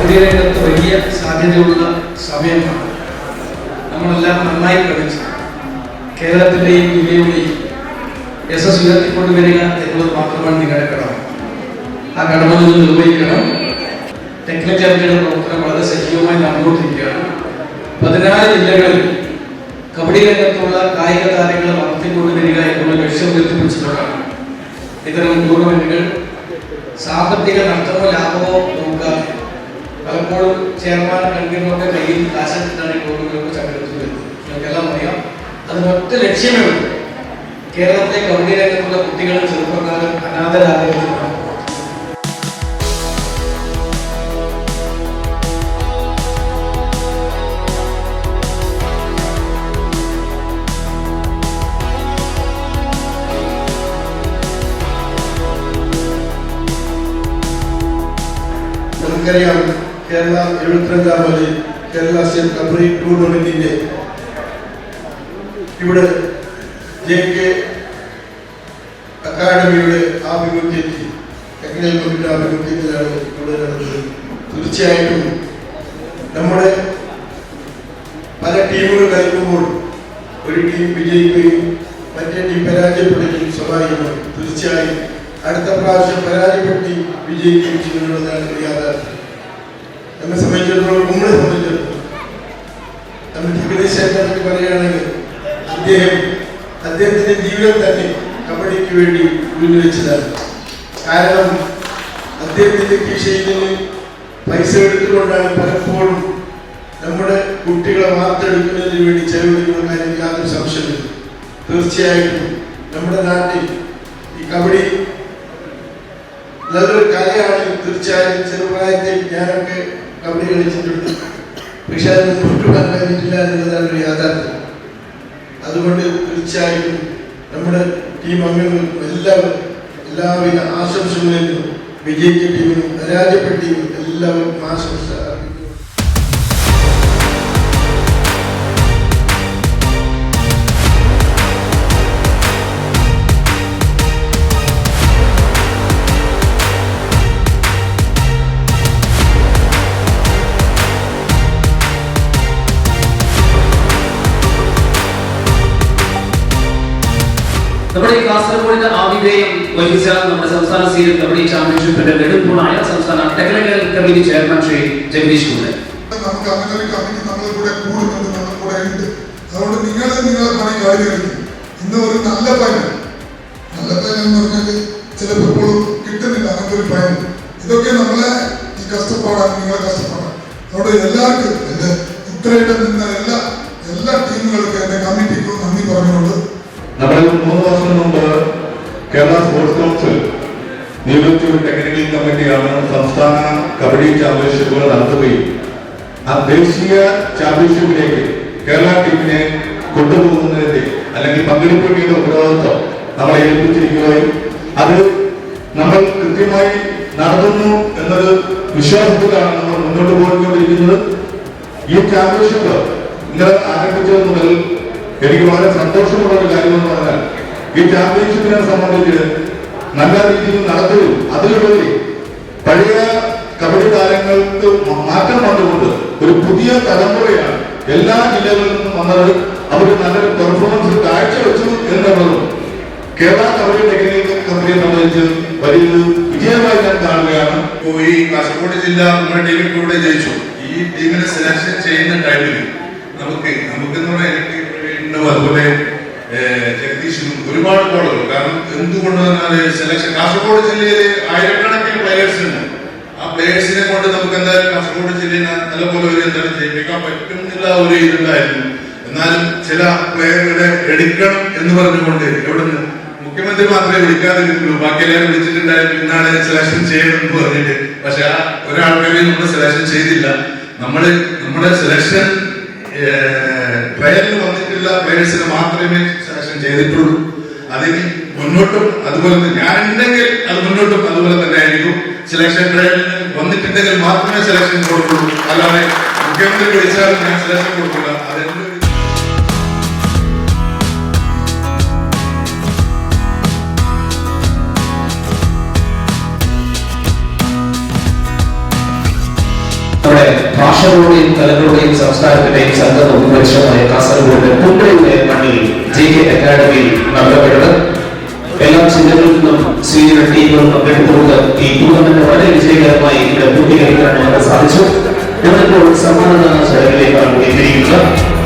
കബഡി രംഗത്ത് വലിയ സാധ്യതയുള്ള സമയമാണ്. നമ്മളെല്ലാം നന്നായി പഠിച്ചു കേരളത്തിൻ്റെയും ജില്ലയുടെയും യശസ് ഉയർത്തിക്കൊണ്ടുവരിക എന്നുള്ളത് മാത്രമാണ് നിങ്ങളുടെ കടമ. ആ കടമ നിങ്ങൾ നിർവഹിക്കണം. ടെക്നിക്കൽ കമ്മിറ്റിയുടെ പ്രവർത്തനം വളരെ സജീവമായി നടന്നുകൊണ്ടിരിക്കുകയാണ്. 14 ജില്ലകളിൽ കബഡി രംഗത്തുള്ള കായിക താരങ്ങളെ വളർത്തിക്കൊണ്ടുവരിക എന്നുള്ള ലക്ഷ്യം ഉയർത്തിപ്പിടിച്ചിട്ടുള്ളതാണ്. ഇത്തരം ടൂർണമെന്റുകൾ സാമ്പത്തിക നഷ്ടമോ ലാഭമോ നോക്കാതെ പലപ്പോഴും ചെയർമാൻ കൺവീനറുടെ കയ്യിൽ കാശിട്ടാണ് ഈ ടൂർണമെന്റുകൾ സംഘടിപ്പിച്ചു വരുന്നത്. നിങ്ങൾക്കെല്ലാം അറിയാം. അതിനൊറ്റ ലക്ഷ്യമേ ഉള്ളൂ, കേരളത്തിലെ കബഡി രംഗത്തുള്ള കുട്ടികളും ചെറുപ്പക്കാരും അനാഥരാകുന്നതാണ്. നമുക്കറിയാം, കേരള 72ാമത് കേരള സ്റ്റേറ്റ് കബഡി ടൂർണമെന്റിന്റെ ഇവിടെ JK അക്കാഡമിയുടെ ആഭിമുഖ്യത്തിൽ, ടെക്നിക്കൽ കമ്മിറ്റിയുടെ ആഭിമുഖ്യത്തിലാണ് ഇവിടെ നടന്നത്. തീർച്ചയായിട്ടും നമ്മുടെ പല ടീമുകൾ കളിക്കുമ്പോൾ ഒരു ടീം വിജയിക്കുകയും മറ്റേ ടീം പരാജയപ്പെടുകയും സ്വാഭാവികമാണ്. തീർച്ചയായും അടുത്ത പ്രാവശ്യം പരാജയപ്പെട്ട് വിജയിക്കുകയും ചെയ്യുന്നതാണ് യാഥാർത്ഥ്യം. നമ്മെ സംബന്ധിച്ചിടത്തോളം, നമ്മളെ സംബന്ധിച്ചിടത്തോളം നമ്മൾ ജഗദീശനെ പറ്റി പറയുകയാണെങ്കിൽ അദ്ദേഹത്തിന്റെ ജീവിതം തന്നെ കബഡിക്ക് വേണ്ടി ഉന്നയിച്ചതാണ്. കാരണം അദ്ദേഹത്തിന്റെ കീശയിൽ നിന്ന് പൈസ എടുത്തുകൊണ്ടാണ് പലപ്പോഴും നമ്മുടെ കുട്ടികളെ വാർത്തെടുക്കുന്നതിന് വേണ്ടി ചെലവഴിക്കുന്ന കാര്യം യാതൊരു സംശയമില്ല. തീർച്ചയായിട്ടും നമ്മുടെ നാട്ടിൽ ഈ കബഡി നല്ലൊരു കലയാണ്. തീർച്ചയായും ചെറുപ്രായത്തിൽ ഞാനൊക്കെ കബഡി കളിച്ചിട്ടുണ്ട്. പക്ഷെ അത് മുന്നോട്ട് പോകാൻ കഴിഞ്ഞിട്ടില്ല എന്നുള്ളതാണ് ഒരു യാഥാർത്ഥ്യം. അതുകൊണ്ട് തീർച്ചയായും നമ്മുടെ ടീം അംഗങ്ങൾ എല്ലാവിധ ആശംസകളും വിജയിച്ച ടീമിനും പരാജയപ്പെട്ട ടീമിനും എല്ലാവർക്കും ആശംസ. നമ്മുടെ ഈ കാസർഗോഡിന്റെ ആതിഥേയം വഹിച്ച നമ്മുടെ സംസ്ഥാന സീനിയർ കബഡി ചാമ്പ്യൻഷിപ്പിന്റെ നെടുംതൂണായ സംസ്ഥാന technical committee chairman Shri Jagadish Kumar. നമുക്ക് അങ്ങനെ ഒരു കമ്മിറ്റി നമ്മുടെ കൂടെ കൂടുന്നുണ്ട്, നമ്മുടെ കൂടെ ഉണ്ട്. അതുകൊണ്ട് നിങ്ങളെ പണി കാര്യം ഇന്ന് ഒരു നല്ല ഫൈനൽ എന്ന് പറഞ്ഞാൽ ചിലപ്പോൾ കിട്ടുന്നില്ല. അങ്ങനത്തെ ഒരു ഫൈനൽ ഇതൊക്കെ നമ്മളെ ഈ കഷ്ടപ്പാടാണ്, നിങ്ങളെ കഷ്ടപ്പാടാണ്. അതുകൊണ്ട് എല്ലാവർക്കും എന്റെ ഇത്രയിട്ട് നിന്ന എല്ലാ ടീമുകൾക്കും എന്റെ കമ്മിറ്റിക്കും നന്ദി പറഞ്ഞുകൊണ്ട്, നമ്മൾ 3 വർഷം മുമ്പ് കേരള സ്പോർട്സ് കൗൺസിൽ നിയോഗിച്ച ഒരു ടെക്നിക്കൽ കമ്മിറ്റിയാണ് സംസ്ഥാന കബഡി ചാമ്പ്യൻഷിപ്പുകൾ നടത്തുകയും ആ ദേശീയ ചാമ്പ്യൻഷിപ്പിലേക്ക് കേരള ടീമിനെ കൊണ്ടുപോകുന്നതിന്റെ അല്ലെങ്കിൽ പങ്കെടുപ്പിക്കുന്ന ഉത്തരവാദിത്വം നമ്മളെ ഏൽപ്പിച്ചിരിക്കുകയും അത് നമ്മൾ കൃത്യമായി നടത്തുന്നു എന്നൊരു വിശ്വാസത്തിലാണ് നമ്മൾ മുന്നോട്ട് പോയിക്കൊണ്ടിരിക്കുന്നത്. ഈ ചാമ്പ്യൻഷിപ്പ് ഇന്നലെ ആരംഭിച്ചത് മുതൽ എനിക്ക് വളരെ സന്തോഷമുള്ള ഒരു കാര്യമെന്ന് പറഞ്ഞാൽ ഈ ചാമ്പ്യൻഷിപ്പിനെ സംബന്ധിച്ച് നല്ല രീതിയിൽ നടത്തുകയും അതിലുപരി പഴയ കബഡി താരങ്ങൾക്ക് മാറ്റം വന്നുകൊണ്ട് ഒരു പുതിയ തലമുറയാണ് എല്ലാ ജില്ലകളിൽ നിന്നും വന്നത്. അവർ നല്ലൊരു പെർഫോമൻസ് കാഴ്ചവെച്ചു എന്നുള്ളതും കേരള കബഡി ടെക്നിക്കൽ കമ്പനിയെ സംബന്ധിച്ച് വലിയൊരു വിജയമായി ഞാൻ കാണുകയാണ്. ഈ കാസർഗോഡ് ജില്ല നമ്മുടെ ടീമിൽ കൂടെ ജയിച്ചു. ഈ ടീമിനെ സെലക്ഷൻ ചെയ്യുന്ന ടൈമിൽ നമുക്കെന്ന് പറഞ്ഞാൽ അതുപോലെ ജഗദീഷിനും ഒരുപാട് കോളുകൾ. കാരണം എന്തുകൊണ്ട് പറഞ്ഞാല് സെലക്ഷൻ കാസർഗോഡ് ജില്ലയിൽ ആയിരക്കണക്കിന് പ്ലെയേഴ്സ് ഉണ്ട്. ആ പ്ലെയേഴ്സിനെ കൊണ്ട് നമുക്ക് എന്തായാലും കാസർഗോഡ് ജില്ലയിൽ നല്ലപോലെ ഒരു എന്തായാലും ജയിപ്പിക്കാൻ പറ്റുന്നില്ല ഒരു ഇതുണ്ടായിരുന്നു. എന്നാലും ചില പ്ലെയറുകളെ എടുക്കണം എന്ന് പറഞ്ഞുകൊണ്ട് എവിടുന്ന് മുഖ്യമന്ത്രി മാത്രമേ വിളിക്കാതിരുന്നുള്ളൂ, ബാക്കി എല്ലാവരും വിളിച്ചിട്ടുണ്ടായിരുന്നു ഇന്നാളെ സെലക്ഷൻ ചെയ്യണം എന്ന് പറഞ്ഞിട്ട്. പക്ഷെ ആ ഒരാൾക്കാരെയും നമ്മൾ സെലക്ഷൻ ചെയ്തില്ല. നമ്മുടെ സെലക്ഷൻ ട്രയലിൽ വന്നിട്ടുള്ള പ്ലേയേഴ്സിനെ മാത്രമേ സെലക്ഷൻ ചെയ്തിട്ടുള്ളൂ. അതിന് മുന്നോട്ടും അതുപോലെ തന്നെ ഞാനുണ്ടെങ്കിൽ അത് മുന്നോട്ടും അതുപോലെ തന്നെ ആയിരിക്കും. സെലക്ഷൻ ട്രയലിൽ വന്നിട്ടുണ്ടെങ്കിൽ മാത്രമേ സെലക്ഷൻ കൊടുക്കുള്ളൂ. അല്ലാതെ മുഖ്യമന്ത്രി വിളിച്ചാൽ ഞാൻ സെലക്ഷൻ കൊടുക്കില്ല. അതെന്റെ ഭാഷകളുടെയും കലകളുടെയും സംസ്കാരത്തിന്റെയും സംഗമം പരിശ്രമമായ കാസർഗോഡ് കുണ്ടയുടെ മണ്ണിൽ JK അക്കാദമിയിൽ നടത്തപ്പെട്ടത്. എല്ലാ ജില്ലകളിൽ നിന്നും സീനിയർ ടീമുകൾ പങ്കെടുത്തുകൊണ്ട് ഈ ടൂർണമെന്റ് വളരെ വിജയകരമായി ഇവിടെ പൂർത്തീകരിക്കാൻ നമുക്ക് സാധിച്ചു. ഞങ്ങളിപ്പോൾ സമ്മാനദാന ചടങ്ങിലേക്കാണ് എത്തിയിരിക്കുന്നത്.